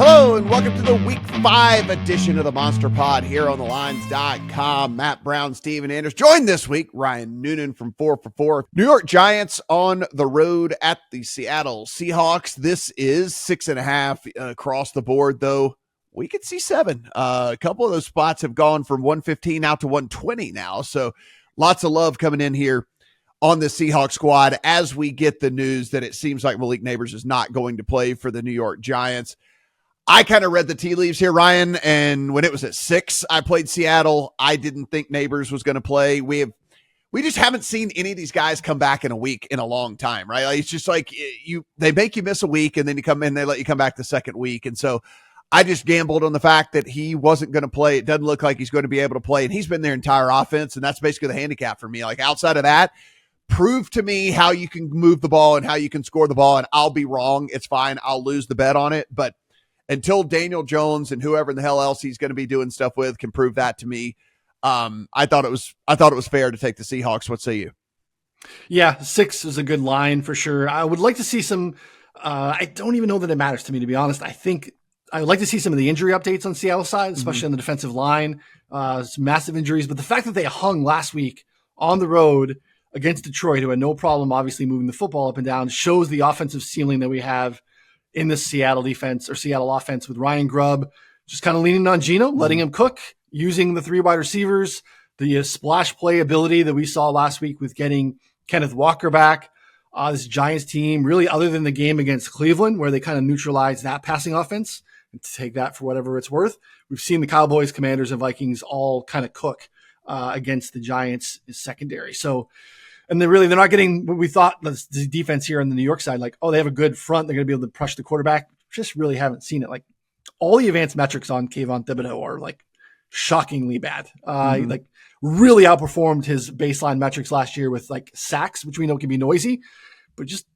Hello and welcome to the Week 5 edition of the Monster Pod here on thelines.com. Matt Brown, Steven Anders. Joined this week, Ryan Noonan from 4 for 4. New York Giants on the road at the Seattle Seahawks. This is 6.5 across the board, though. We could see 7. A couple of those spots have gone from 115 out to 120 now. So lots of love coming in here on the Seahawks squad as we get the news that it seems like Malik Nabers is not going to play for the New York Giants. I kind of read the tea leaves here, Ryan, and when it was at 6, I played Seattle. I didn't think Nabers was going to play. We just haven't seen any of these guys come back in a week in a long time, right? Like, it's just like they make you miss a week, and then you come in, they let you come back the second week. And so I just gambled on the fact that he wasn't going to play. It doesn't look like he's going to be able to play, and he's been their entire offense, and that's basically the handicap for me. Like, outside of that, prove to me how you can move the ball and how you can score the ball, and I'll be wrong. It's fine. I'll lose the bet on it, but until Daniel Jones and whoever in the hell else he's going to be doing stuff with can prove that to me, I thought it was fair to take the Seahawks. What say you? Yeah, 6 is a good line for sure. I would like to see some. I don't even know that it matters to me, to be honest. I think I would like to see some of the injury updates on Seattle's side, especially on the defensive line. Some massive injuries, but the fact that they hung last week on the road against Detroit, who had no problem obviously moving the football up and down, shows the offensive ceiling that we have in the Seattle defense or Seattle offense, with Ryan Grubb just kind of leaning on Geno, letting him cook, using the 3 wide receivers, the splash play ability that we saw last week with getting Kenneth Walker back. This Giants team, really, other than the game against Cleveland, where they kind of neutralized that passing offense, and to take that for whatever it's worth, we've seen the Cowboys, Commanders, and Vikings all kind of cook against the Giants' secondary. So, and they're not getting what we thought the defense here on the New York side, like, oh, they have a good front, they're going to be able to crush the quarterback. Just really haven't seen it. Like, all the advanced metrics on Kayvon Thibodeau are like shockingly bad. Like, really outperformed his baseline metrics last year with like sacks, which we know can be noisy, but just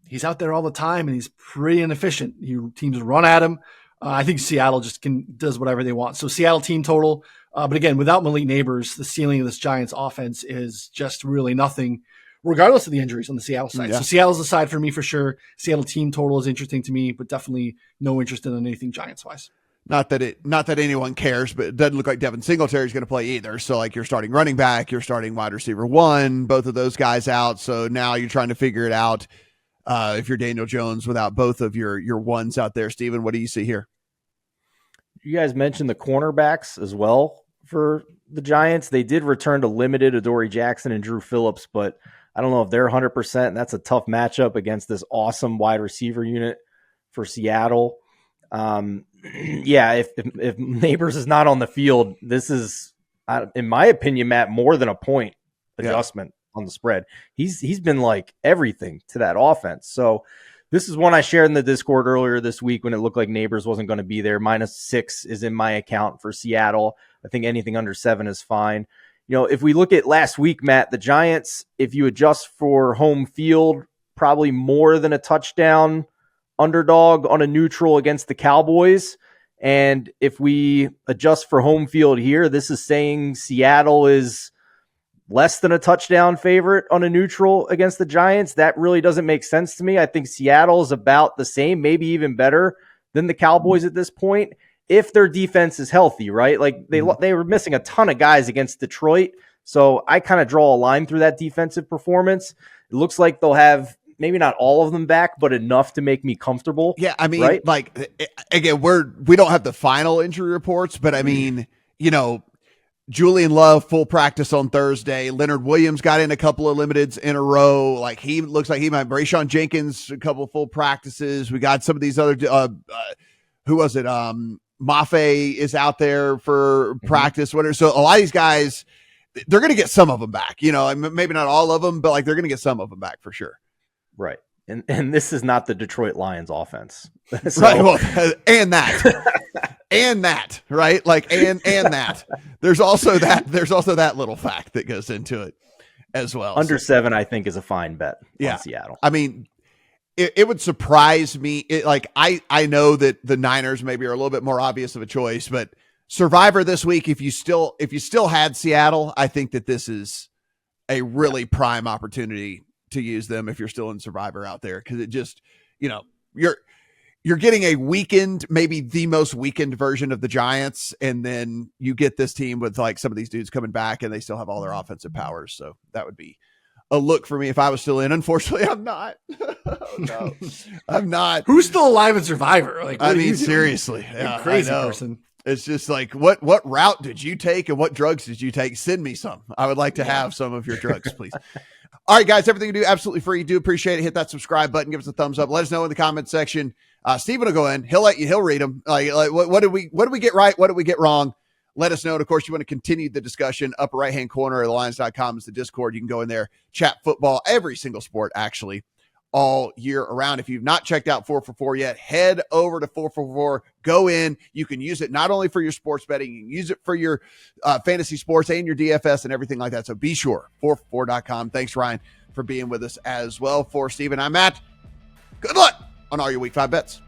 he's out there all the time and he's pretty inefficient. Teams run at him. I think Seattle just does whatever they want. So Seattle team total. But again, without Malik Nabers, the ceiling of this Giants offense is just really nothing, regardless of the injuries on the Seattle side. Yeah. So Seattle's the side for me for sure. Seattle team total is interesting to me, but definitely no interest in anything Giants wise. Not that anyone cares, but it doesn't look like Devin Singletary is going to play either. So like, you're starting running back, you're starting wide receiver 1, both of those guys out. So now you're trying to figure it out. If you're Daniel Jones without both of your ones out there, Steven, what do you see here? You guys mentioned the cornerbacks as well for the Giants. They did return to limited Adoree Jackson and Drew Phillips, but I don't know if they're 100%. And that's a tough matchup against this awesome wide receiver unit for Seattle. If Nabers is not on the field, this is, in my opinion, Matt, more than a point adjustment on the spread. He's been like everything to that offense. So this is one I shared in the Discord earlier this week when it looked like Nabers wasn't going to be there. -6 is in my account for Seattle. I think anything under 7 is fine. You know, if we look at last week, Matt, the Giants, if you adjust for home field, probably more than a touchdown underdog on a neutral against the Cowboys. And if we adjust for home field here, this is saying Seattle is less than a touchdown favorite on a neutral against the Giants. That really doesn't make sense to me. I think Seattle is about the same, maybe even better than the Cowboys at this point, if their defense is healthy, right? Like they were missing a ton of guys against Detroit. So I kind of draw a line through that defensive performance. It looks like they'll have maybe not all of them back, but enough to make me comfortable. Yeah. I mean, right? Like, again, we don't have the final injury reports, but I mean, Julian Love, full practice on Thursday. Leonard Williams got in a couple of limiteds in a row. Like, he looks like he might. Brayshawn Jenkins, a couple of full practices. We got some of these other, who was it? Mafe is out there for practice. Whatever. So a lot of these guys, they're going to get some of them back, maybe not all of them, but like, they're going to get some of them back for sure. Right. And this is not the Detroit Lions offense. So. Right. Well, and that, right? Like, and that. There's also that little fact that goes into it as well. Under 7, I think, is a fine bet on Seattle. I mean, it would surprise me. I know that the Niners maybe are a little bit more obvious of a choice, but Survivor this week, if you still had Seattle, I think that this is a really prime opportunity to use them if you're still in Survivor out there. Cause it just, you're getting a weakened, maybe the most weakened version of the Giants. And then you get this team with like some of these dudes coming back and they still have all their offensive powers. So that would be a look for me if I was still in. Unfortunately, I'm not. Oh, no, I'm not. Who's still alive in Survivor? Like, I mean, seriously, crazy person. It's just like, what route did you take and what drugs did you take? Send me some. I would like to have some of your drugs, please. All right, guys, everything you do absolutely free. Do appreciate it. Hit that subscribe button. Give us a thumbs up. Let us know in the comment section. Steven will go in. He'll read them. Like what did we get right? What did we get wrong? Let us know. And of course, you want to continue the discussion. Upper right-hand corner of thelions.com is the Discord. You can go in there, chat football, every single sport, actually, all year around. If you've not checked out 4for4 yet, head over to 4for4. Go in. You can use it not only for your sports betting, you can use it for your fantasy sports and your DFS and everything like that. So be sure, 4for4.com. Thanks, Ryan, for being with us as well. For Steven, I'm Matt. Good luck on all your Week 5 bets.